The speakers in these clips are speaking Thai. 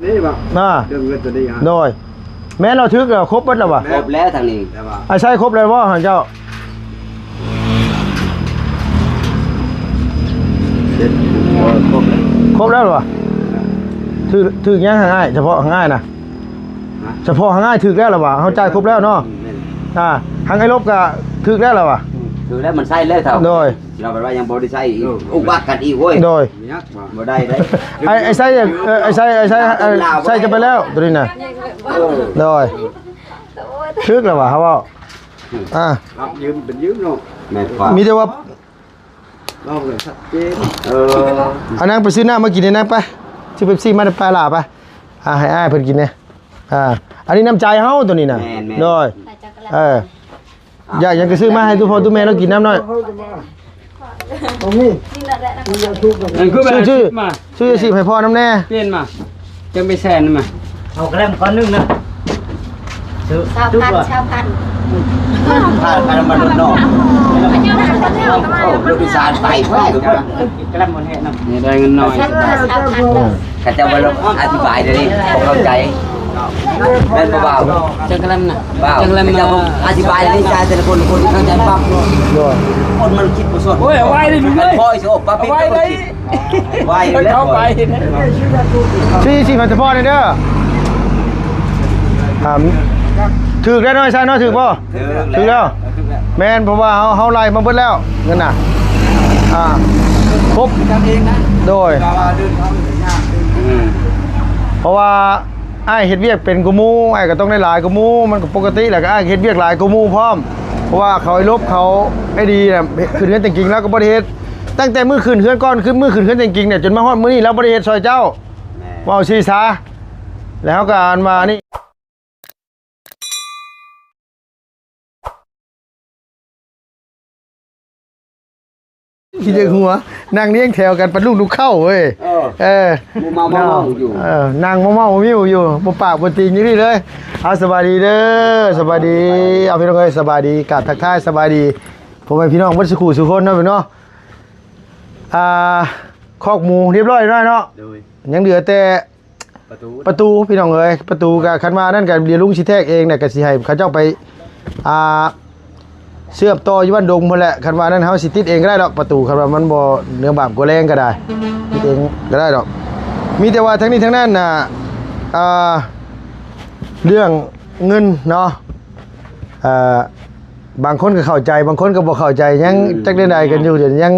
นี่บ่เรื่องเงินตัวนี้ฮะโดยแม่เราทึกแล้วครบหมดแล้วบ่ครบแล้วทางนี้ใช่ครบเลยบ่เจ้าครบแล้วเหรอถึกยังง่ายเฉพาะง่ายนะเฉพาะง่ายถึกแล้วหรอวะเขาจ่ายครบแล้วเนาะทางไอ้ลบก็ถึกแล้วหรอวะถึกแล้วมันใช่แล้วเท่าโดยเราแบบว่ายังบ่ได้ใช้อีกอุบัติกันอีกเว้ยโดยบ่ได้ได้ไอ้ใส่จะไปแล้วตัวนี้น่ะโดยถึกแล้ววะเขาบอกยืมเป็นยืมเนาะมีแต่ว่าเราเลยชัดเจนเอานั่งไปซื้อน้ำมากินเลยนะไปซื้อเป๊ปซี่มาได้ปลาหลาไปให้อ้ายเพิ่นกินเนี่ยอันนี้น้ำใจเฮาตัวนี้น่ะโดยอยากจะซื้อมาให้ทุกพ่อทุกแม่เรากินน้ำหน่อยตรงนี้ชื่อสิให้พ่อน้ำแน่เปลี่ยนมาจะไปแซนมาเอาแกล้มก้อนนึงนะชาวพันผ่านมาโดนนอกรถพิซซ่าไปเพื่อนแกล้มคนเห็นนะนี่ได้เงินน้อยข้าจะมาลงอธิบายเลยผมเข้าใจเล่นเบาๆจังแกล้มนะจังแกล้มอธิบายเลยใจแต่ละคนเข้าใจปั๊บคนมันคิดมาส่วนโอ้ยไว้เลยมึงเลยพ่อยโซ่ปั๊บไว้เลยไว้เลยเข้าไปสิมันจะพ่อเด้อถือได้น้อยใช่น้อยถือป่ะถือแล้วแมนเพราะว่าเขาไล่มาเบิดแล้วเงินน่ะครบโดยเพราะว่าไอ้เฮ็ดเวียกเป็นกูมูไอ้ก็ต้องได้หลายกูมูมันก็ปกติแหละก็ไอ้เฮ็ดเวียกหลายกูมูพร้อมเพราะว่าเขาไอ้ลบเขาไอ้ดีเนี่ยขึ้นเฮือนจริงๆแล้วก็บริเฮ็ดตั้งแต่มือขึ้นเฮือนก้อนขึ้นมือขึ้นเฮือนจริงๆเนี่ยจนมาฮอดมื้อนี้แล้วบริเฮ็ดซอยเจ้าว่าเอาชีซาแล้วก็อ่านมานี่ที่จะหัวนั่งเลี้ยงแถวกันเป็นลูกเข้าเว้ยเมาอยู่นั่งเมาวิวอยู่บนปากบนตีนอยู่นี่เลยเอาสบายดีเด้อสบายดีเอาพี่น้องเอ้ยสบายดีกราบทักทายสบายดีผมเป็นพี่น้องวัดสุขุสุคนเนาะพี่น้องคอกหมูเรียบร้อยแล้วเนาะยังเหลือแต่ประตูพี่น้องเอ้ยประตูกับคันมานั่นกับเรียนลุงชิแทกเองเนี่ยกับสิให้เขาเจ้าไปเชื่อมต่ออยู่บ้านดงพอแหละคันว่านั้นเขาสิติดเองก็ได้ดอกประตูคันว่ามันบ่เนื้อบางกว่าแรงก็ได้ติดเองก็ได้ดอกมีแต่ว่าทั้งนี้ทั้งนั้นน่ะเรื่องเงินเนาะบางคนก็เข้าใจบางคนก็บ่เข้าใจยังจักได้ใดกันอยู่เดี๋ยวยัง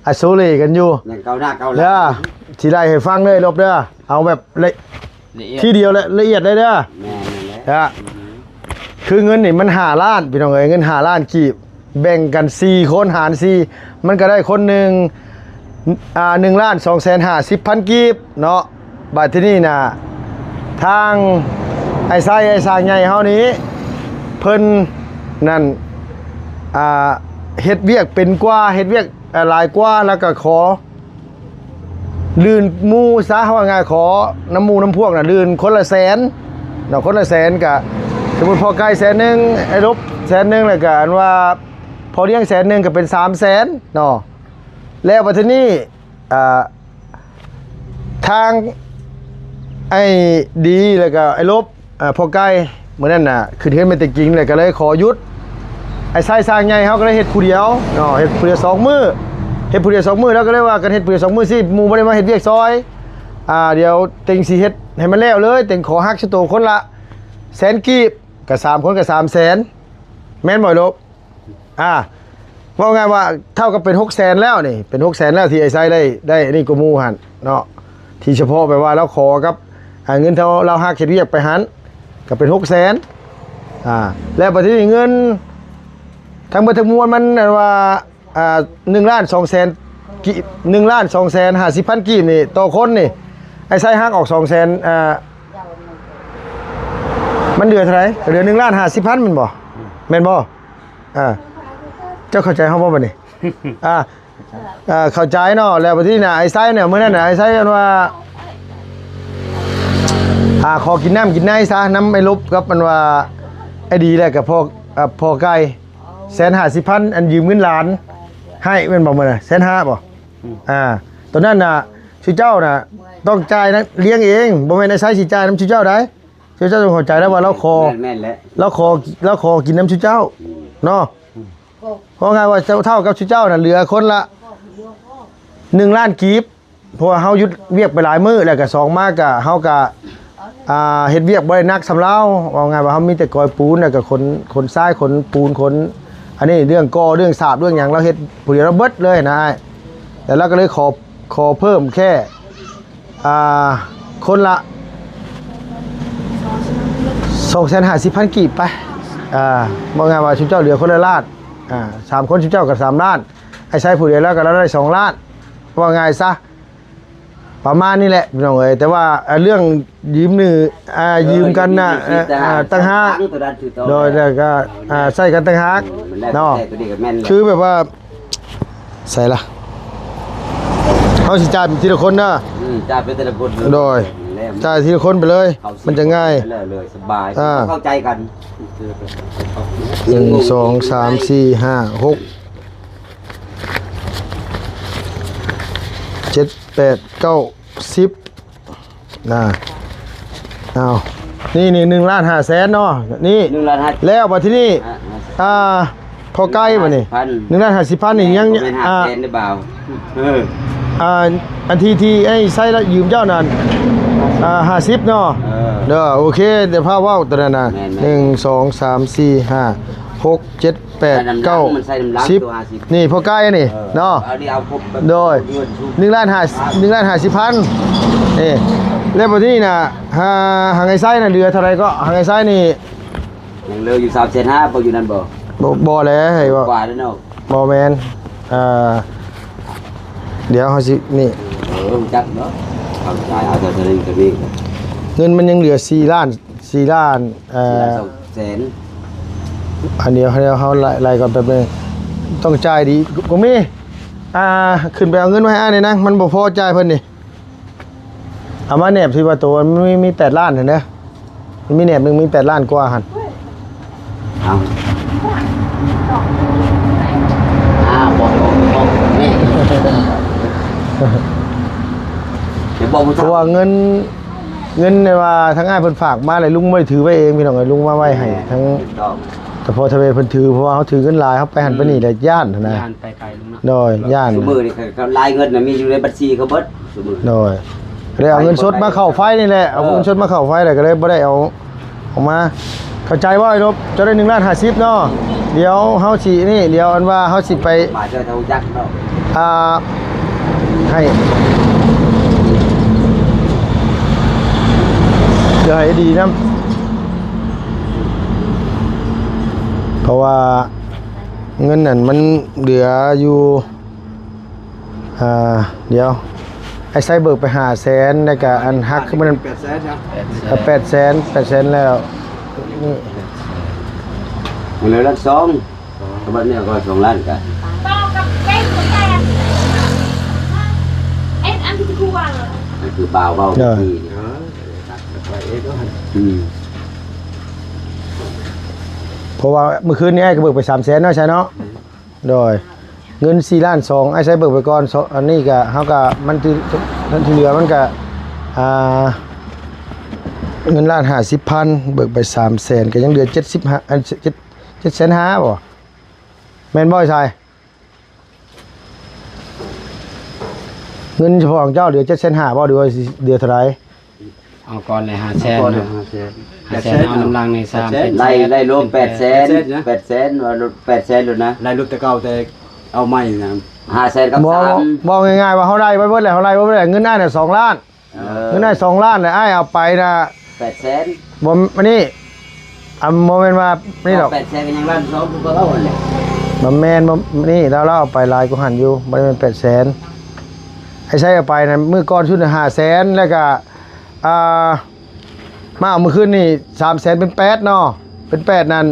อโศเลกันอยู่ยังเกาหน้าเกาหลังเด้อสิไล่ให้ฟังเลยลบเด้อเอาแบบที่เดียวละเอียดเลยเด้อคือเงินนี่มัน5 ล้านพี่น้องเอ้ยเงิน5 ล้านกีบแบ่งกัน4คนหาร4มันก็ได้คนหนึ่ง1,250,000 กีบเนาะบัดที่นี่น่ะทางไอ้ไส้ใหญ่เฮานี้เพิ่นนั่นเฮ็ดเวียกเป็นกว่าเฮ็ดเวียกหลายกว่าแล้วก็ขอลื่นหมู่ซะว่าง่ายขอน้ำหมู่น้ำพวกน่ะลื่นคนละแสนเนาะคนละแสนก็สมมุติพอไกล100,000ไอ้ลบ100,000แล้วก็อันว่าพอเลี้ยง100,000ก็เป็น300,000เนาะแล้วบัดนี้ทางไอ้ดีแล้วก็ไอ้ลบพอไกลเหมือนนั่นน่ะคือเฮ็ดไม่ติจริงเลยก็เลยขอหยุดไอ้ไส้สร้างใหญ่เฮาก็เลยเฮ็ดผู้เดียวเนาะเฮ็ดผู้เดียว2 มื้อเฮ็ดผู้เดียว2 มื้อแล้วก็เลยว่ากันเฮ็ดผู้เดียว2 มื้อสิหมู่บ่ได้มาเฮ็ดเวียกซอยเดี๋ยวเต็งสิเฮ็ดให้มันแล้วเลยเต็งขอฮักชะโตคนละ100,000 กีบกับ3 คนกับ300,000แม่นบ่ลบว่าไงว่าเท่ากับเป็น600,000แล้วนี่เป็น600,000แล้วที่ไอ้ไส้ได้นี่กูมูหั่นเนาะที่เฉพาะไปว่าเราขอกับเงินเราหักเฮ็ดเวียกไปหันก็เป็น600,000แล้วบัดนี้เงินทั้งเบิดทั้งมวลมันว่า1,200,000 กีบ1,250,000 กีบนี่ต่อคนนี่ไอ้ไส้หักออก200,000มันเดือนเท่าไหร่เดือน1,50,000มันบ่แม่นบ่เจ้าเข้าใจเฮาบ่บัดนี้เข้าใจเนาะแล้วบัดนี้น่ะไอ้ไส้เนี่ยมื้อนั้นน่ะไอ้ไส้ว่าขอกินน้ำกินในซะน้ำไอ้ลบกับมันว่าไอ้ดีแหละกับพ่อไก่150,000อันยืมเงินล้านให้แม่นบ่มื้อน่ะ150,000บ่ตอนนั้นน่ะชื่อเจ้าน่ะ ต้องจ่ายนะเลี้ยงเองบ่แม่นไอ้ไสสิจ่ายน้ำชื่อเจ้าได้ชื่อเจ้าต้องเข้าใจแล้วว่าเราขอ แม่นๆแล้ว เราขอกินน้ำชื่อเจ้าเนาะเพราะไงว่าเจ้าเท่ากับชื่อเจ้าน่ะเหลือคนละ1 ล้านกีบเพราะว่าเฮาหยุดเวียกไปหลายมื้อแล้วก็2มาก็เฮาก็เฮ็ดเวียกบ่ได้หนักสำเราว่าไงว่าเฮามีแต่กอยปูนแล้วก็คนทรายคนปูนคนอันนี้เรื่องก่อเรื่องสาบเรื่องหยังเราเฮ็ดผู้เดียวเราเบิดเลยนะอ้ายแต่เราก็เลยขอเพิ่มแค่คนละ250,000 กีบไปบอกไงว่าชุดเจ้าเหลือคนละล้าน3 คนชุดเจ้ากับ3 ล้านไอ้ใช้ผู้เดียวแล้วก็เราได้2 ล้านว่าไงซะประมาณนี้แหละพี่น้องเอ้ยแต่ว่าเรื่องยืมยืมกันน่ะตั้งหากโดยแล้วก็ใส่กันตั้งหากเนาะคือแบบว่าใส่ละเฮาสิจ่ายทีละคนเนาะ จ่ายไปแต่ละคน โดยจ่ายทีละคนไปเลยมันจะง่าย เลยสบายเข้าใจกัน 1 2 3 4 5 6 7 8 9 10เอานี่1,500,000เนาะนี่ 1 ล้าน แล้วมาที่นี่พอใกล้มานี่1,50,000นี่ยัง เป็น500,000หรือเปล่าอันที่ไอ้ไส้ละยืมเจ้านั่น50เนาะเด้อโอเคเดี๋ยวพาเว้าตัวนั้นน่ะ1 2 3 4 5 6 7 8 9 10นี่พอใกล้นี่เนาะโดย1,50,000นี่แล้วบัดนี้น่ะหางไอ้ไส้น่ะเหลือเท่าไหร่ก็หางไอ้ไส้นี่ยังเหลืออยู่3,500บ่อยู่นั่นบ่แล้วให้บ่กว่าแล้วเนาะบ่แม่นเดี๋ยวเฮาสินี่จักเนาะเข้าใจเอาแต่นี้ก็มีเงินมันยังเหลือ4 ล้านแสนอันเดียวเฮาไล่ก่อนแป๊บนึงต้องจ่ายดีกูมีขึ้นไปเอาเงินมาให้นี่นะมันบ่พอจ่ายเพิ่นนี่เอามาแหนบที่ว่าตัวมันมี8 ล้านเห็นเด้อมันมีแหนบนึงมี8 ล้านกว่าหั่นเอาบอกแม่เพราะว่าเงินเนี่ยว่าทั้งอ้ายเพิ่นฝากมาเลยลุงไม่ได้ถือไว้เองพี่น้องเอ้ยลุงมาไว้ให้ทั้งแต่พอทะเวเพิ่นถือเพราะว่าเขาถือเงินหลายเขาไปหันไปนี่แหละย่านนะย่านไปไกลลุงเนาะโดยย่านมือนี่เขาลายเงินน่ะมีอยู่ในบัญชีเขาเบิดโดยเลยเอาเงินสดมาเข้าไฟนี่แหละเอาเงินสดมาเข้าไฟเลยก็เลยบ่ได้เอาออกมาเข้าใจว่าไอ้รบจะได้1,50,000เนาะเดี๋ยวเฮาสินี่เดี๋ยวอันว่าเฮาสิไปมาเจอเท่าจักเนาะให้เดี๋ยวให้ดีนะเพราะว่าเงินนั่นมันเหลืออยู่เดี๋ยวไอ้ไซเบิกไป500,000แล้วก็อันฮักคือมัน800,000ครับ800,000แล้วนี่มันเลยล้าน2บัดนี้ก็2 ล้านกันต่อกับเจ๊ของแกอันที่กูว่าคือเบาดีเพราะว่าเมื่อคืนนี้ไอ้ก็เบิกไป300,000เนาะใช่เนาะโดยเงิน4 ล้าน 2ไอ้ใช้เบิกไปก่อนอันนี้ก็เฮาก็มันที่เหลือมันก็เงิน1,50,000เบิกไป300,000ก็ยังเหลือ75อัน7,500,000บ่แม่นบ่ใช่เงินเฉพาะของเจ้าเหลือ7,500,000บ่หรือว่าเดือนเท่าไหร่เอาก่อนเลย500,000เนาะ500,000เอาน้ำลังใน3ได้รวม800,000ว่า800,000แล้วนะได้ลูกแต่เก่าแต่เอาใหม่นะ500,000กับ3บอกง่ายๆว่าเฮาได้ไว้เบิดแล้วเฮาได้ไว้เบิดแล้วเงินได้น่ะ2 ล้านเงินได้2 ล้านแล้วอ้ายเอาไปน่ะ800,000บ่มานี่บ่แม่นว่านี่ดอก800,000ก็ยังล้าน2ก็เอาแหละบ่แม่นบ่นี่เราเอาไปหลายกว่าหันอยู่บ่ได้แม่น800,000ให้ใช้เอาไปน่ะมื้อก่อนชุด500,000แล้วก็มาเอามื่อคืนนี่300,000เป็น8เนาะเป็น8นั่น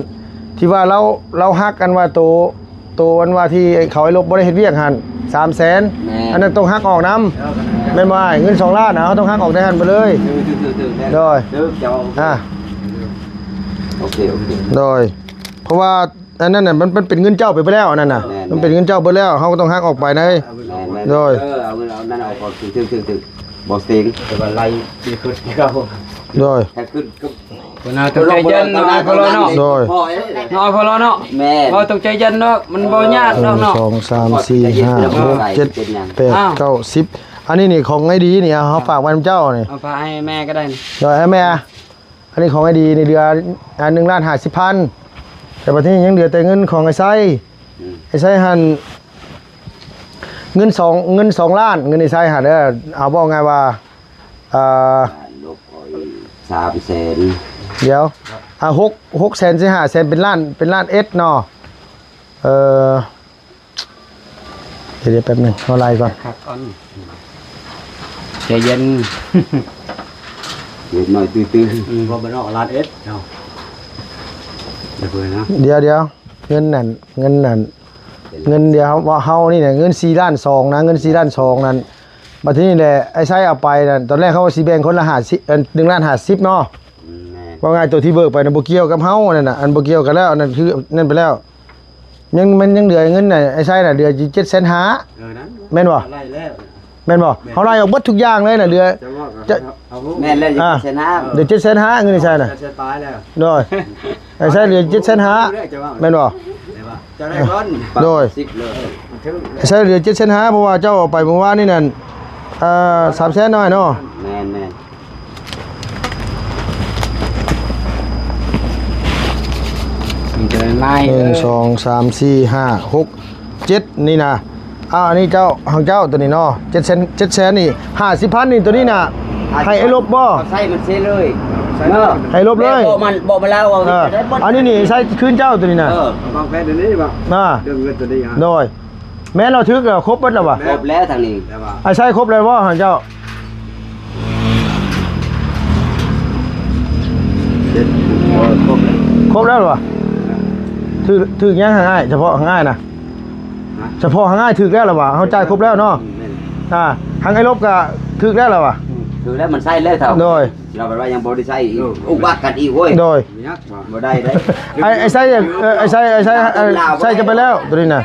ที่ว่าเราฮักกันว่าโตวันว่าที่เขาไอ้ลบบ่ได้เฮ็ดเวียกหั่น300,000อันนั้นต้องฮักออกนำแม่นบ่อ้ายเงิน2 ล้านนะเฮาต้องฮักออกได้หั่นไปเลยโดยโอเคโดยเพราะว่าอันนั้นน่ะมันเป็นเงินเจ้าไปแล้วอันนั้นน่ะมันเป็นเงินเจ้าไปแล้วเฮาก็ต้องฮักออกไปเลยโดยเอาเงินเอานั่นเอาก่อนถึง บ่เสียงแต่ว่าไล่ดีขึ้นครับผม โดย ถ้าขึ้นก็ คนเอาต้องใจเย็นน้อยพอแล้วเนาะ โดย พ่อเอ้ย น้อยพอแล้วเนาะ แม่ พอต้องใจเย็นเนาะมันบ่ยาก ห เนาะ นึ่ง เนาะ สองสามสี่ห้าหกเจ็ดแปดเก้าสิบอันนี้นี่ของไอ้ดีนี่เขาฝากไว้กับเจ้านี่ เอาพาให้แม่ก็ได้นี่ เดี๋ยวให้แม่อันนี้ของไอ้ดีในเดือน1,50,000แต่ประเทศยังเหลือแต่เงินของไอ้ไส้หันเงิน2ล้านเงินไอ้ไส้หันเด้อเอาบอกไงว่าลบ300,000 เดี๋ยว6แสนสิ5แสนเป็นล้านเอสเนาะเดี๋ยวแป๊บนึงเอาไล่ก่อน ครับก่อนใจเย็น เด็กน้อยตื้อ พอมันออกลาดเอสเนาะเดี๋ยวเพิ่นนะ เดี๋ยวเงินนั่นเงินเดี๋ยวว่าเฮานี่เนี่ยเงิน4.2 ล้านนะเงิน4.2 ล้านนั่นบัดนี้แหละไอ้ไส้เอาไปนั่นตอนแรกเขาว่าสิแบ่งคนละ50 1,50,000เนาะ แม่ ว่าไงตัวที่เบิกไปน่ะบ่เกี่ยวกับเฮานั่นน่ะอันบ่เกี่ยวกันแล้วอันนั้นคือนั่นไปแล้วมันยังเหลือเงินน่ะไอ้ไส้น่ะเหลือ750,000 นั้น แม่นบ่ ไล่แล้ว แม่นบ่เฮาไล่ออกเบิดทุกอย่างเลยน่ะเหลือ จะว่า จะ เอา แม่เล่นอยู่ชนะ เหลือ750,000เงินไอ้ไส้น่ะ จะตายแล้ว โดยไอ้ไส้เหลือ750,000แม่นบ่ จะได้ก้อน โดย 10เลย ไอ้ไส้เหลือ750,000เพราะว่าเจ้าเอาไปเมื่อวานนี่นั่น300,000น้อยเนาะ แม่น มันจะไล่ 1 2 3 4 5 6 7นี่นะอันนี้เจ้าของเจ้าตัวนี้เนาะ7แสนนี่50,000นี่ตัวนี้น่ะให้ไอ้ลบบ่ ใส่มันเสียเลยเนาะ ให้ลบเลย บอกมาแล้วว่า อันนี้นี่ใช้คืนเจ้าตัวนี้น่ะ บางแฟนเดี๋ยวนี้บ่ น่ะ เรื่องเงินตัวนี้ฮะ โดยแม่เราทึกแล้วครบเบิดแล้วบ่ ครบแล้วทางนี้ แต่ว่า ไอ้ใช้ครบเลยบ่ของเจ้า ครบแล้ว ครบแล้วบ่ถึกยังง่ายเฉพาะง่ายนะเฉพาะง่ายถึกแล้วล่ะบ่เฮาจ่ายครบแล้วเนาะทางไอ้ลบก็ถึกแล้วล่ะบ่ ถือแล้วมันใส่แล้วเท่า โดย เราบอกว่ายังบ่ได้ใส่อีกอุกว่ากันอีกเว้ย โดย มียักษ์บ่ บ่ได้เด้ ไอ้ใช้ใช้จะไปแล้วตัวนี้น่ะ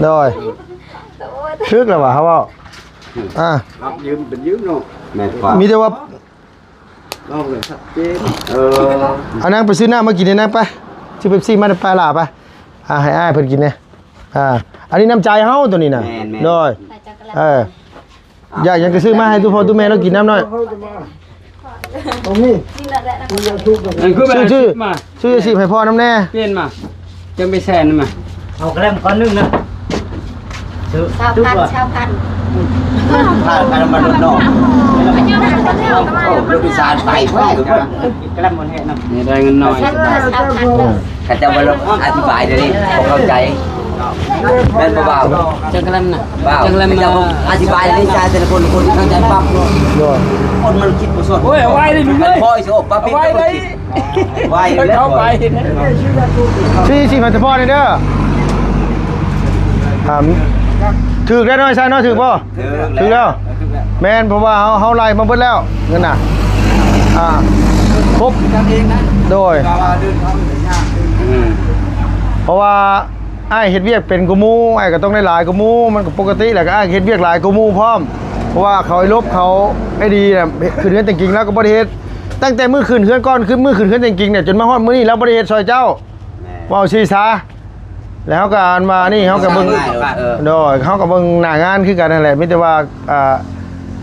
โดยทึกแล้วบ่เขาเว้ารับยืมเป็นยืมเนาะ แม่นกว่า มีแต่ว่า เราเลยชัดเจน เอานางไปซื้อน้ำมากินเนี่ยนางไปซื้อเป๊ปซี่มาไปลาไปให้อ้ายเพิ่นกินเนี่ยอันนี้น้ำใจเฮาตัวนี้น่ะโดยอยากจะซื้อมาให้ทุกพ่อทุกแม่เรากินน้ำหน่อย มันคือแบบ ชื่อ มา ซื้อสิให้พ่อน้ำแน่ เปลี่ยนมาจังไปแซนมา เอาแกล้มก้อนนึงนะซื้อ ชาว จุ๊บ พัน อ่ะ ชาวพัน ถ้ามันนอก อันนี้มันก็เที่ยวกันมา โดยพิสารไปเพื่อน แกล้มมันแห้งนะ นี่ได้เงินน้อย ชาวพัน ข้าเจ้าว่าอธิบายเดี๋ยวนี้ผมเข้าใจแม่นบ่บ่าว จังกะลำน่ะ บ่าว จังกะลำ จะ น่ะ อธิบายในใจแต่ละคนคนเข้าใจปั๊บ โดย คนมันคิดบ่สด โอ้ยเอาไว้ดิลุงเอ้ย พ่อยโซปั๊บ เอาไว้เลย ไว้แล้ว เข้าไป ซื้อสิให้พ่อนี่เด้อถึกแล้วน้อยใช่น้อยถึกบ่ถึกแล้วแม่นเพราะว่าเฮาไล่มาเบิดแล้วเงินน่ะครบโดยเพราะว่าไอ้เฮ็ดเวียกเป็นกูมูไอ้ก็ต้องได้หลายกูมูมันก็ปกติแหละก็ไอ้เฮ็ดเวียกหลายกูมูพร้อมเพราะว่าเขาไอ้ลบเขาไอ้ดีน่ะคืนเฮือนจริงๆแล้วก็บ่ได้เฮ็ดตั้งแต่มื้อคืนเฮือนก่อนคือมื้อคืนเฮือนจริงๆเนี่ยจนมาฮอดมื้อนี้แล้วบ่ได้เฮ็ดซอยเจ้าว้าวซีซาแล้วก็อ่านมานี่เฮาก็เบิ่งโดยเฮาก็เบิ่งหน้างานคือกันนั่นแหละมีแต่ว่า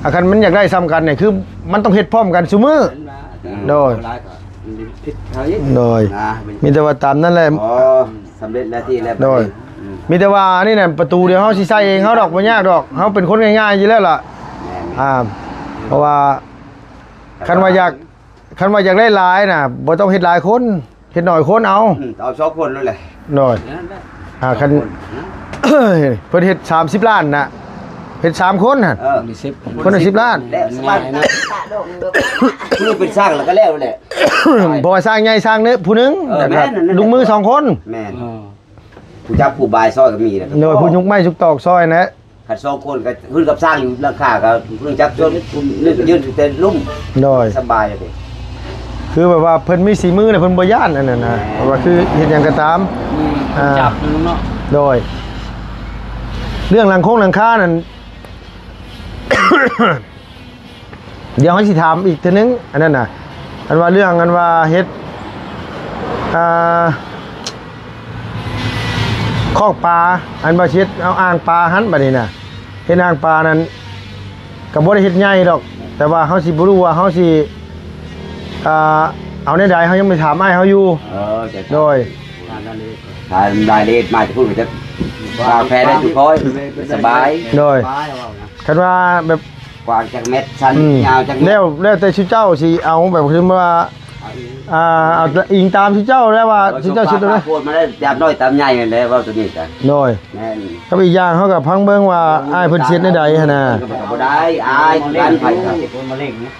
อาคันมันอยากได้ซ้ำกันเนี่ยคือมันต้องเฮ็ดพร้อมกันซุมื้อโดยมีแต่ว่าตามนั่นแหละ อ๋อสำเร็จแล้วที่แล้ว โดยมีแต่ว่านี่น่ะประตูเดียวเฮาสิใส่เองเฮาดอกบ่ยากดอกเฮาเป็นคนง่ายๆอยู่แล้วล่ะเพราะว่าคันว่าอยากได้หลายน่ะบ่ต้องเฮ็ดหลายคนเฮ็ดน้อยคนเอา เอา2คนเลยแหละ น้อยคัน เพิ่นเฮ็ด30 ล้านน่ะเฮ็ด3คนน่ะ มี10 คนละ10 ล้าน แล้วสบายนะคือเป็นสร้างแล้วก็แล้วแหละ บ่ว่าสร้างใหญ่สร้างเนื้อผู้หนึง แม่นนั่น ลุงมือ2คน แม่นผู้จับผู้บายซอยก็มีแล้ว โดยผู้ยุกไม้ยุกตอกซอยนะ ขัด2คนก็ขึ้นกับสร้างอยู่ราคาก็เพิ่งจับจนยืนแต่ลุ่ม โดย สบายเลย คือแบบว่าเพิ่นมีสีมือเนี่ยเพิ่นบ่ย่านอันนั้นนะเพราะว่าคือเฮ็ดหยังก็ตาม จับลุงเนาะ โดย เรื่องหลังคานั่น เดี๋ยวเขาสิถามอีกทีนึงอันนั้นน่ะอันว่าเรื่องอันว่าเฮ็ดคอกปลาอันว่าเฮ็ดเอาอ่างปลาหันบัดนี้น่ะเฮ็ดอ่างปลานั้นก็บ่ได้เฮ็ดใหญ่ดอกแต่ว่าเฮาสิบ่รู้ว่าเฮาสิเอาในใดเฮายังไม่ถามอ้ายเฮาอยู่โดย ถ้าได้เลทมาจะพูดจะกาแฟได้ทุกคนสบาย โดยคันว่าแบบ กว้างจากเม็ดสั้นยาวจากเม็ด แล้วแต่ชื่อเจ้าสิเอาแบบคือว่าเอาอิงตามชื่อเจ้าแล้วว่าชื่อเจ้าชื่อตัวไหน พูดมาได้ยามน้อยตามใหญ่กันเลยว่าตัวนี้กัน โดย แม่น ก็อีกอย่างเขากับพังเบิ่งว่าอ้ายเพิ่นเช็ดในใดหั่นน่ะ ก็บ่ได้อายกันไปครับ คนมาเล่งเนี่ย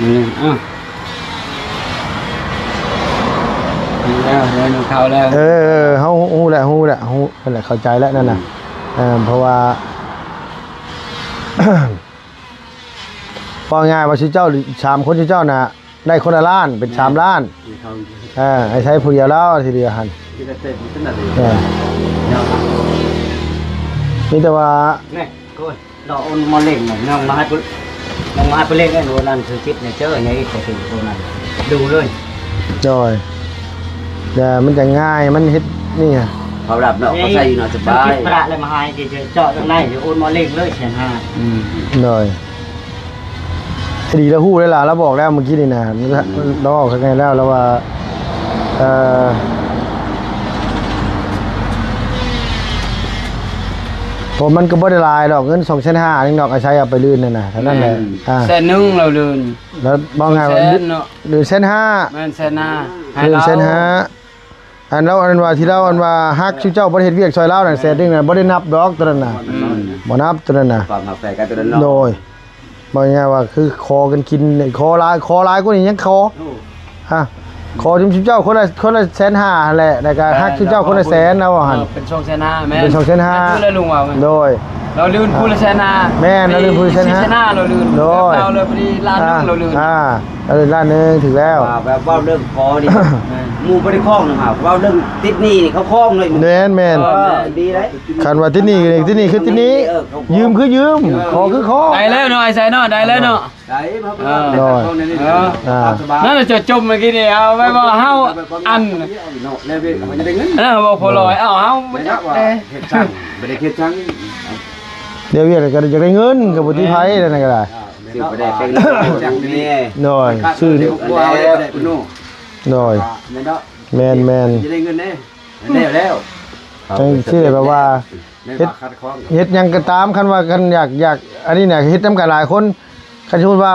มือแล้วเดินเข้าแล้ว เฮาฮู้แหละนั่นแหละเข้าใจแล้วนั่นน่ะเพราะว่าพอง่ายว่าชื่อเจ้า3คนชื่อเจ้าน่ะได้คนละล้านเป็น3ล้านไอ้ใช้ผู้เดียวแล้วทีเดียวหั่นนี่แต่ว่า นี่ก็เราโอนมาเล่งหน่อยน้องมาให้ไปเล่งไอ้โน่นนั่นคือคิดเนี่ยเจอไงแต่ถึงโน่นนั่นดูเลย จอยแต่มันจะง่ายมันเฮ็ดนี่ไง เขารับเนาะเขาใส่อยู่เนาะสบาย คิดประเลยมาให้เจาะตรงไหนเดี๋ยวโอนมาเล่งเลย1,500,000 หน่อยดีแล้วฮู้ได้ล่ะแล้วบอกแล้วเมื่อกี้นี่นะเราออกกันไงแล้วว่าผมมันก็บ่ได้หลายดอกเงิน2,500,000นึงดอกอาศัยเอาไปลื่นนั่นน่ะเท่านั้นแหละ100,000เราเดิน แล้วบ่ไงว่าลื่น1,500,000 แม่นแสนห้า ลื่น1,500,000อันแล้วอันว่าที่เราอันว่าฮักชื่อเจ้าบ่ได้เฮ็ดเวียกซอยเราน่ะแสนนึงน่ะบ่ได้นับดอกตัวนั้นน่ะบ่นับตัวนั้นน่ะ ความกาแฟกันตัวนั้นเนาะ โดยบอกง่ายๆว่าคือคอกันกินเนี่ยคอลายกว่านี้ยังคอฮะคอจุ่มชิมเจ้าคนละ150,000แหละแต่ก็ฮักชิมเจ้าคนละ100,000เอาหัน เป็นช่องแสนห้าแม่ เป็น2,500,000 พูดเลยลุงว่า โดย เราลื่นพูดละแสนห้า แม่นเราลื่นพูดละแสนห้า แสนห้าเราลื่น โดย เราเลยพอดีล้านนึงเราลื่น เราลื่นล้านนึงถึงแล้ว แบบว่าเรื่องคอนี่หมู่บ่ได้คล้องนะครับว่าเรื่องติดหนี้นี่เขาคล้องเลย แม่น ดีเลย คันว่าที่นี่คือที่นี้ยืมคือยืมขอคือขอ ได้แล้วเนาะไอ้ใส่เนาะได้แล้วเนาะ ได้มา โดย นั่นจะจมเมื่อกี้นี่เอาไว้บ่เฮาอัน แล้วมันจะได้เงิน นั่นบ่พอลอยเอ้าเฮา ไม่ได้ว่าเฮ็ดจังบ่ได้เฮ็ดจัง เดี๋ยวเวียก็จะได้เงินกับบุตรไผนั่นก็ได้ สิบ่ได้เป็นจังนี่ หน่อยชื่อนี่ บ่ได้ปนู หน่อย แม่นเนาะ แมน จะได้เงินแน่แล้ว จังชื่อแบบว่า เฮ็ดคัดคล้อง เฮ็ดหยังก็ตามคันว่ากันอยากอันนี้เนี่ยเฮ็ดนำกันหลายคนคันสมมุติว่า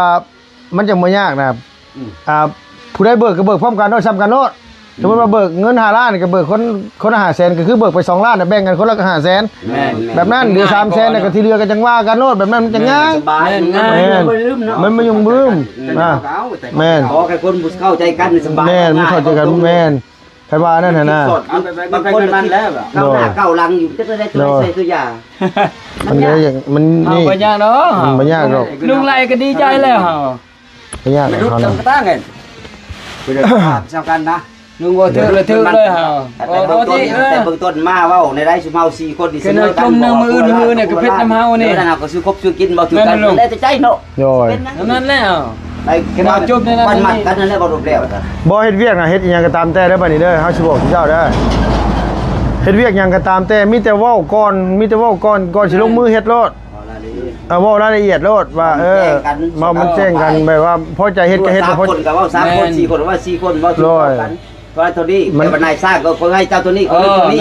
มันจะบ่ยากนะผู้ใดเบิกก็เบิกพร้อมกันเนาะซ้ำกันเนาะสมมุติว่าเบิกเงิน5ล้านก็เบิกคนละ500,000ก็คือเบิกไป2ล้านน่ะแบ่งกันคนละ500,000 แม่น แบบนั้นเหลือ300,000น่ะก็ที่เหลือก็จังว่ากันโนดแบบนั้นมันจะง่าย สบายง่ายบ่ลืมเนาะ มันไม่ยุ่งบึ้มแม่น ขอให้คนเข้าใจกันสบาย แม่นมันเข้าใจกันแม่นใครว่านั่นน่ะนะ บางคนมันแล้วเข้าหน้าเข้าหลังอยู่จะได้ตัวใส่ตัวยา มันก็อย่างมัน เอา นี่ บ่ยากเนาะ มันยากหรอก ลุงไรก็ดีใจแล้วเฮา ไม่ยากหร ไม่ อก รู้ เขา จั นะ งตั้งไงไปเดินสำคัญนะ ลุงบ่ถือเลยเฮา แต่เบื้องต้นมาว่าในได้ชุมเฮา4คนที่ คือจมนึงมืออื่นเนี่ยก็เพชรน้ำเฮานี่ นั่นน่ะก็ซื้อครบซื้อกินบ่ถือกันแล้วแต่ใจเนาะ โยย นั่นแล้ว ไอ้มันมัดกันนั่นแหละบ่รูปแล้ว บ่เฮ็ดเวียกน่ะเฮ็ดอีหยังก็ตามแต่เด้อบัดนี้เด้อเฮาสิบอกเจ้าเด้อเฮ็ดเวียกหยังก็ตามแต่มีแต่เว้าก่อนก่อนสิลงมือเฮ็ดโลดเว้ารายละเอียดโลดว่ามันแจ้งกันแบบว่าพอใจเฮ็ดก็เฮ็ด 3 พอ คนก็ว่า3คน4คนว่า4คนว่าถือกันเพราะตัวนี้แต่วันนายสร้างก็คนให้เจ้าตัวนี้คนตัวนี้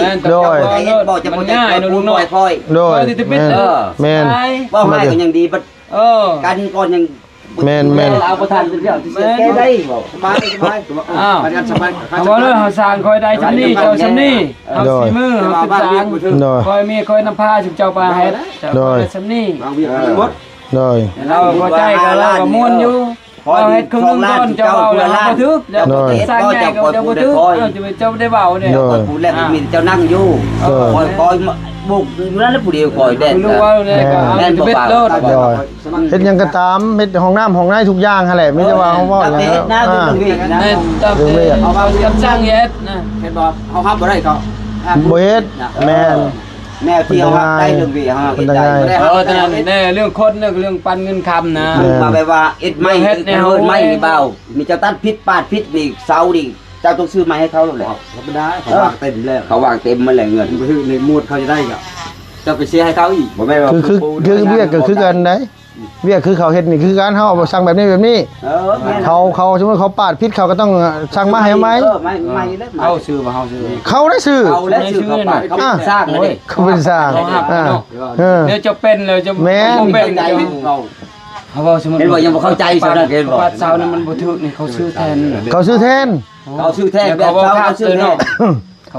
ไอ้เฮ็ดบ่จะบ่ง่ายลุงน้อยค่อย โดยแม่น บ่ให้ก็ยังดีบัด กันก่อนยัง แม่น เอาประทานเรื่องที่แก้ได้บ่สบาย อ้าวเอาเลยเฮาสร้างคอยได้ซำนี้เจ้าซำนี้เฮาสิมือเฮาเป็นสร้าง โดย คอยมีคอยนำพาจุเจ้าไปเฮ็ดเจ้าคอยซำนี้ บางเวียนหมด โดย เราพอใจก็เราก็ม่วนอยู่เราเฮ็ดครึ่งนึงก่อนเจ้าเอาแล้วบ่ถึกเดี๋ยวสร้างใหญ่ก็เจ้าบ่ถึกเจ้าได้เว้าเนี่ย ผู้แรกมีเจ้านั่งอยู่คอยบุกอยู่นั่นแล้วผู้เดียวคอยแดด รู้ว่าเนี่ยก็แม่นเบ็ดโลด โดยเฮ็ดหยังก็ตามเฮ็ดห้องน้ำห้องในทุกอย่างหั่นแหละไม่ใช่ว่าเฮาเว้าหยัง หน้าดูวิ่งนะ นี่ตับเอาว่าสร้างเฮ็ดนะ เห็นบ่เฮาห้ามบ่ได้ก็ บ่เฮ็ดแม่น แนวที่เฮาได้เรื่องวิเฮาเฮ็ดได้บ่ได้ แต่นั้นแน่เรื่องคนเนี่ยเรื่องปันเงินคำนะ มาแบบว่าเอ็ดไม้เฮ็ดไม้นี่เบามีเจ้าตัดพิษปาดพิษนี่เสานี่เจ้าต้องซื้อไม้ให้เขาแล้วแหละ ธรรมดาเขาวางเต็มแล้ว เขาวางเต็มมาแล้วเงิน มันคือในมูดเขาจะได้ก็จะไปเสียให้เขาอีก บ่แม่นว่า คือเวียกก็คือกันได้เวียกคือเขาเฮ็ดนี่คือการเฮาเอาสั่งแบบนี้แม่น เขาสมมุติเขาปาดพิษเขาก็ต้องสั่งมาให้ไหม ไม่แล้ว เอาซื้อมาเอาซื้อ เขาได้ซื้อ เอาแล้วซื้อเขาปาดเขาสร้างเลย เขาเป็นสร้าง เขาหัก อ่า เนาะ เออ เดี๋ยวจะเป็นเลยจะ แม่น เป็น ใจ เดี๋ยว เขา เขาบอกสมมุติ เห็นบ่ยังบ่เข้าใจซะนะเห็นบ่ ปาดเสานี่มันบ่ถูกนี่เขาซื้อแทน เขาซื้อแทน เขาซื้อแท้แบบเขาซื้อแท้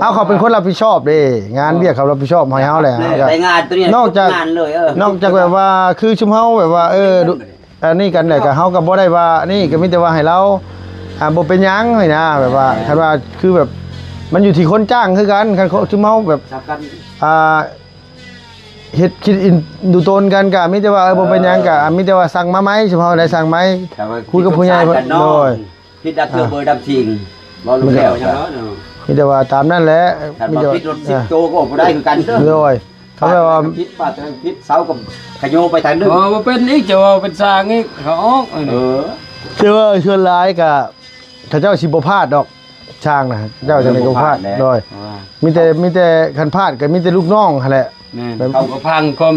เอาเขาเป็นคนรับผิดชอบเด้งานเวียกเขารับผิดชอบให้เฮาแหละ แต่งานตัวนี้ นอกจาก งานเลย นอกจากแบบว่าคือชุมเฮาแบบว่าอันนี้กันแหละก็เฮาก็บ่ได้ว่านี่ก็มีแต่ว่าให้เราบ่เป็นหยังให้นะแบบว่าคันว่าคือแบบมันอยู่ที่คนจ้างคือกันคันชุมเฮาแบบ จับกัน เฮ็ดคิดอินดูตนกันก็มีแต่ว่าบ่เป็นหยังก็มีแต่ว่าสั่งมาไหมชุมเฮาได้สั่งไหมคุยกับผู้ใหญ่เพิ่นโดย พิดดักเทือเบอร์ดำทิ้งบ่รู้แล้ว อย่างนั้นเนาะ มีแต่ว่าตามนั้นแหละ ถ้า มี บ่ แต่ พิดรถ10โตก็บ่ได้คือกันเด้อ โดยเขาแบบว่า พิดปาดพิดเสากับขโยไปทางนึง อ๋อบ่เป็นอีกจะว่าเป็นสร้างอีกเขาออก เชื่อว่าชวนร้ายกับถ้าเจ้าสิบ่พลาดดอกช่างนะเจ้าจะไม่บ่พลาดโดยมีแต่คันพลาดก็มีแต่ลูกน้องหั่นแหละ แม่นเขาก็พังความ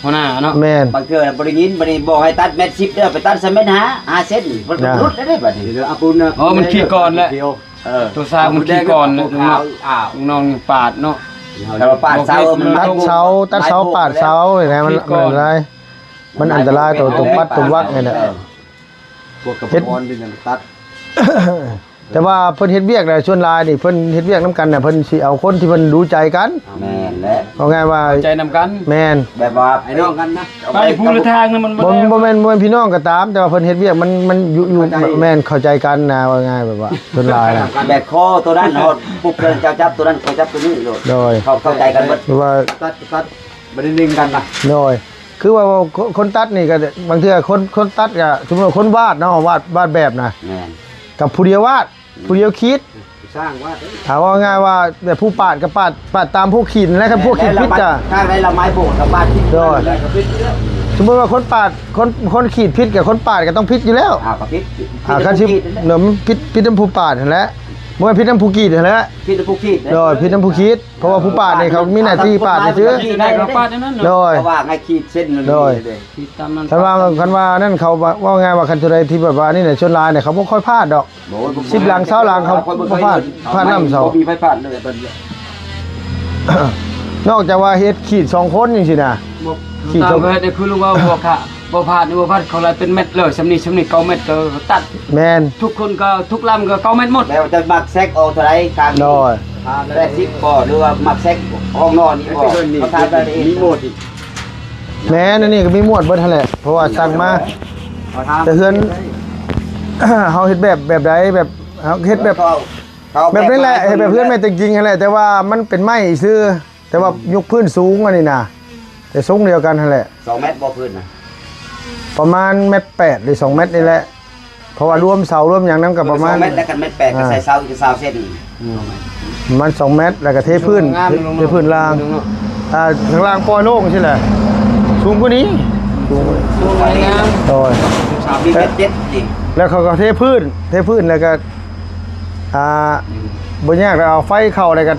หัวหน้าเนาะ แม่น บางเทื่อบ่ได้ยินบ่ได้บอกให้ตัดเม็ด10เด้อไปตัดซะเม็ด5เซนมันรุดได้บัดนี้ เดี๋ยวอาปุณนะ อ๋อมันขี้ก่อนแหละ ตัวสร้างมันขี้ก่อน ลู ลู ก ก น้ น้ อ อง ง อ้าว ลูกน้องปาดเนาะ ถ้าเราปาดเสามัน ตัดเสาปาดเสาอย่างไรมันอะไรมันอันตรายตัวปัดตัววักไงน่ะ พวกกระพรเป็นตัด แต่ว่าเพิ่นเฮ็ดเวียกน่ะชวนลายนี่เพิ่นเฮ็ดเวียกนํกันน่ะเพิ่นสิเอาคนที่เพิ่นรู้ใจกัน แม่นและ เอาง่ายว่า ใจนำกัน แม่น แบบว่า ไอ้น้องกันนะ ไปภูละทางนึงมัน บ่แม่นพี่น้องก็ตาม แต่ว่าเพิ่นเฮ็ดเวียกมันอยู่แม่นเข้าใจกันนะว่าง่ายแบบว่าชวนลายน่ะ แบกคอตัวนั้นฮอดปุ๊บเพิ่นเจ้าจับตัวนั้นเขาจับตัวนี้โลด โดย เขาเข้าใจกันหมด ว่า ตัดบันนิ่งกันนะ โดยคือว่าคนตัดนี่ก็บางเทื่อคนตัดก็สมมุติว่าคนวาดเนาะวาดแบบน่ะ แม่น กับผู้เดียววาดผู้เดียวคิด สร้างว่า ถามว่าง่ายว่าแบบผู้ปาดกับปาดตามผู้ขีดนะครับผู้ขีดพิษจ้ะ ถ้าได้ละไม้โบกกับบ้านที่ โดย สมมติว่าคนปาดคนขีดพิษกับคนปาดก็ต้องพิษอยู่แล้ว กับพิษ คันชิเนาะพิษน้ำผู้ปาดนั่นแหละบ่แม่นพิษน้ำผู้ขีดนั่นแหละ พิษผู้ขีด โดยพิษน้ำผู้ขีดเพราะว่าผู้ปาดนี่เขามีหน้าที่ปาดซื่อ ได้ก็ปาดนั่น โด เนาะ ย เพราะว่าให้ขีดเส้นเลย คิดตามนั้น คันว่านั่นเขาว่าง่ายว่าคันตัวใดที่แบบว่านี่เนี่ยชนลายเนี่ยเขาบ่ค่อยพลาดดอก 10หลัง20หลังเขาบ่พลาดน้ำเสา มีไฟพลาดเลย นอกจากว่าเฮ็ดขีด2คนจังซี่นะ ขี่ตามไปได้คือลุงว่าบ่ค่ะบ่พาดบ่พาดเขาเลยเป็นเม็ดเลยสำนี้9เม็ดก็ตัด แม่น ทุกคนก็ทุกลำก็9เม็ดหมด แล้วจะมักแซกออกเท่าไรกลาง โดย ได้10บ่หรือว่ามักแซกห้องนอนนี่บ่เขาทำได้เอง มีโหมดอีก แม่นอันนี้ก็มีหมวดเบิดหั่นแหละเพราะว่าสั่งมาแต่เฮือน เฮาเฮ็ดแบบใดแบบเฮาเฮ็ดแบบนี้แหละเฮ็ดแบบเพื่อนไม่จริงๆนั่นแหละแต่ว่ามันเป็นไม้ซื่อแต่ว่ายกพื้นสูงอันนี้น่ะแต่สูงเดียวกันนั่นแหละ 2เมตรบ่พื้นนะ ประมาณ1.8หรือ2เมตรนี่แหละเพราะว่ารวมเสารวมหยังนำก็ประมาณ 2เมตรแล้วกันเมตร8ก็ใส่เสาอีก20เซน ประมาณ2เมตรแล้วก็เทพื้นล่างข้างล่างปล่อยโล่งใช่แหละสูงกว่านี้สูงกว่านี้ ดูอะไรงาม โดย มีเมตร7นี่ แล้วเขาก็เทพื้นแล้วก็บ่ยากแล้วเอาไฟเข้าอะไรกัน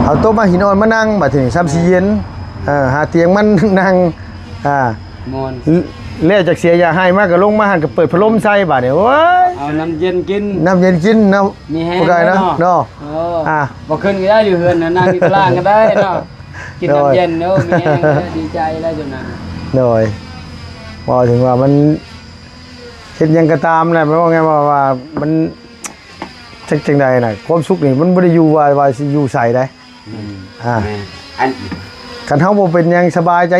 เอาโต๊ะมาหินอ่อนมานั่งบัดทีนี้ซ้ำสิเย็นหาเตียงมันนั่งมอน แล้วจากเสียยาให้มากก็ลงมาหันก็เปิดพัดลมใส่บัดนี้โอ้ย เอาน้ำเย็นกิน น้ำเย็นกินเนาะ มีแห้ง บ่ได้นะเนาะ บ่ขึ้นก็ได้อยู่เฮือนนะนั่งที่ตารางก็ได้เนาะกินน้ำเย็นเนาะมีแห้งดีใจได้จนนั้น โดยว่าถึงว่ามันเฮ็ดหยังก็ตามแหละไม่ว่าไงว่ามันจังใดน่ะความสุขนี่มันบ่ได้อยู่ว่าสิอยู่ใส่ได้อัน คันเฮาบ่เป็นหยังสบายใจ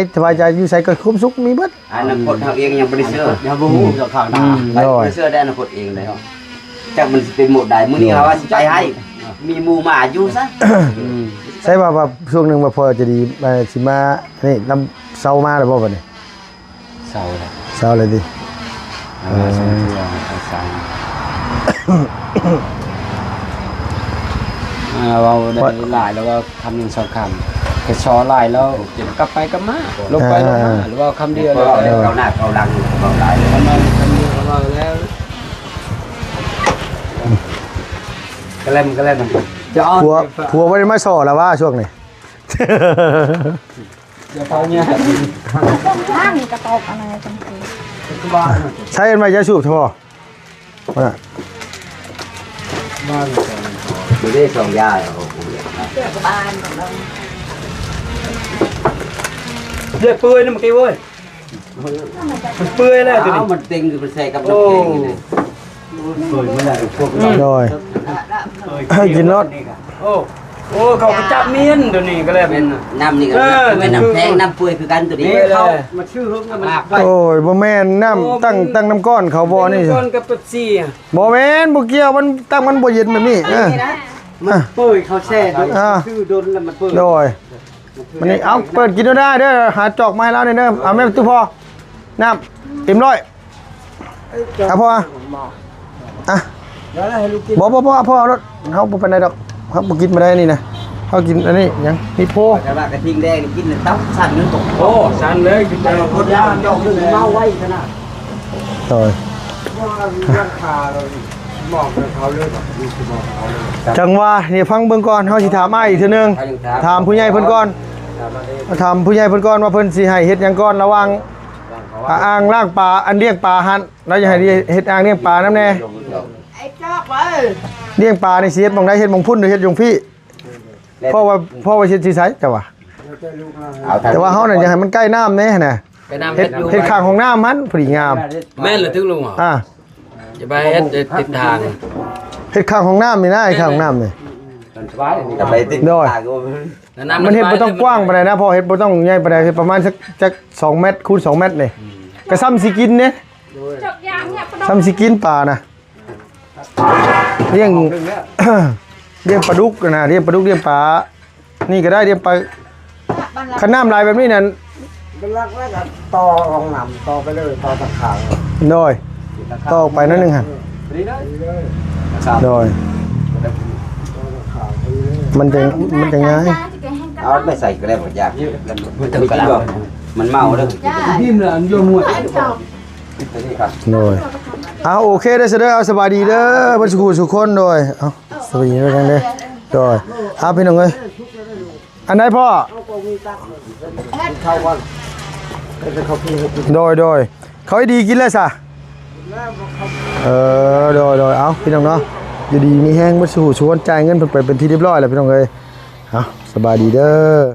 อยู่ใส่ก็ความสุขมีเบิด อนาคตเฮาเองยังบ่ได้เชื่อ อย่าบ่ฮู้จะข้างหน้า บ่ได้เชื่อได้อนาคตเองเลยเฮาจักมันสิเป็นหมดใดมื้อนี้เฮาว่าสิใจให้มีหมู่มาอยู่ซะ ใช่ว่าช่วงหนึงว่าพอจะดีสิมานี่นำเซามาแล้วบ่บัดนี้ เศร้าเลย เซาเลยดิ สมเพื่อใส่ เราได้หลายแล้วก็คำหนึ่งสองคำไปซ้อหลายแล้วกลับไปกลับมาลงไปลงมาหรือว่าคำเดียว ก็เอาหน้าเอาหลังเอาหลาย ประมาณคำเดียวก็แล้วก็เล่นจะเอา ผัวบ่ได้มาสอแล้วว่าช่วงนี้ จะเผาเนี่ย ข้างกระตอกอะไรจังซี่ ใช้อันไว้ยาสูบเฉพาะว่าน่ะ ดูได้สองยาโอ้โห เสื้อกระบาลของเรา เดือดเปื่อยนี่เมื่อกี้เว้ยมันเปื่อยแล้วตัวนี้ มันเต็งคือมันใส่กับน้ำแข็งนี่เปิดไม่ได้พวก โดยกินรส โอ้เขาไปจับเมียนตัวนี้ก็เลยเป็น น้ำนี่ก็เป็นน้ำแข็งน้ำเปื่อยคือกันตัวนี้ เขา มาชื่อรถมัน โอ้ยบ่แม่นน้ำตั้งน้ำก้อนเขาบ่นี่ ก้อนกับเป๊ปซี่ บ่แม่นบ่เกี่ยวมันตั้งมันบ่เย็นแบบนี้มันเปื่อยเขาแช่โดนชื่อโดนแล้วมันเปื่อย โดยมันนี่เอาเปิดกินได้เด้อหาจอกไม้แล้วนี่เด้อเอาแม่ตู้พอน้ำเต็มร้อยเอาพออ่ะบ่พ่อเอารถเฮาบ่ปานใดดอกเฮาบ่กินมาได้นี่นะเฮากินอันนี้หยังมีโพ แต่ว่ากระทิงแดงกินแล้วต้องสั่นนึงตก โอ้ชันเลยกินได้ คนยาเจ้าดึงเมาไว้ขนาด โดย ราคาเราหมอกเขาเลยแบบมีคือหมอกเขาเลย จังว่านี่ฟังเบิ่งก่อนเฮาสิถามอ้ายอีกเทื่อนึงถามผู้ใหญ่เพิ่นก่อนถามผู้ใหญ่เพิ่นก่อนว่าเพิ่นสิให้เฮ็ดหยังก่อนระหว่างอ่างล้างปลาอันเลี้ยงปลาหั่นเราจะให้เฮ็ดอ่างเลี้ยงปลานำแน่ ไอ้จอกเว้ย เลี้ยงปลานี่สิเฮ็ดหม่องใดเฮ็ดหม่องพุ่นหรือเฮ็ดอยู่พี่เพราะว่าเฮ็ดสิไสจ้ะว่าแต่ว่าเฮาน่ะอยากให้มันใกล้น้ำแน่น่ะ ไปน้ำ เฮ็ดข้างของน้ำมันพอดีงาม แม่นหรือถึงลุงเหรอ อ่า จะไปเฮ็ดติดทาง เฮ็ดข้างของน้ำนี่นะไอ้ข้างของน้ำนี่ จะไปติดตาก็ มันเฮ็ดบ่ต้องกว้างปานใดนะพอเฮ็ดบ่ต้องใหญ่ปานใดเฮ็ดประมาณสักจัก2เมตรคูณ2เมตรนี่ก็ซ้ำสิกินเด้ จอกยางเนี่ยกระด ซ้ำสิกินปลานะเลี้ยง เลี้ยงปลาดุกนะเลี้ยงปลาดุกเลี้ยงปลานี่ก็ได้เลี้ยงปลาขน้ำลายแบบนี้นั่น เป็นรักแรกต่อของหนำต่อไปเลยต่อตะขาว โดยต่อออกไปนั่นหนึงหั่นโดยมันจะง่าย เอาไม่ใส่ก็ได้หมดยากมันถึงกันมันเมาเด้อ พิมพ์เลยอันโยมหมด โดยเอาโอเคได้อเสยเด้อเอาสบายดีเด้อบ่สุขสุขคนโดยเอาสบายดีเด้อจังเด้อโดยเอาพี่น้องเอ้ยอันไหนพ่อโดยเขาให้ดีกินเลยซะโดยเอาพี่น้องเนาะอยู่ดีมีแห้งบ่สุขสุขคนจ่ายเงินเพิ่นไปเป็นที่เรียบร้อยแล้วพี่น้องเอ้ยเอาสบายดีเด้อ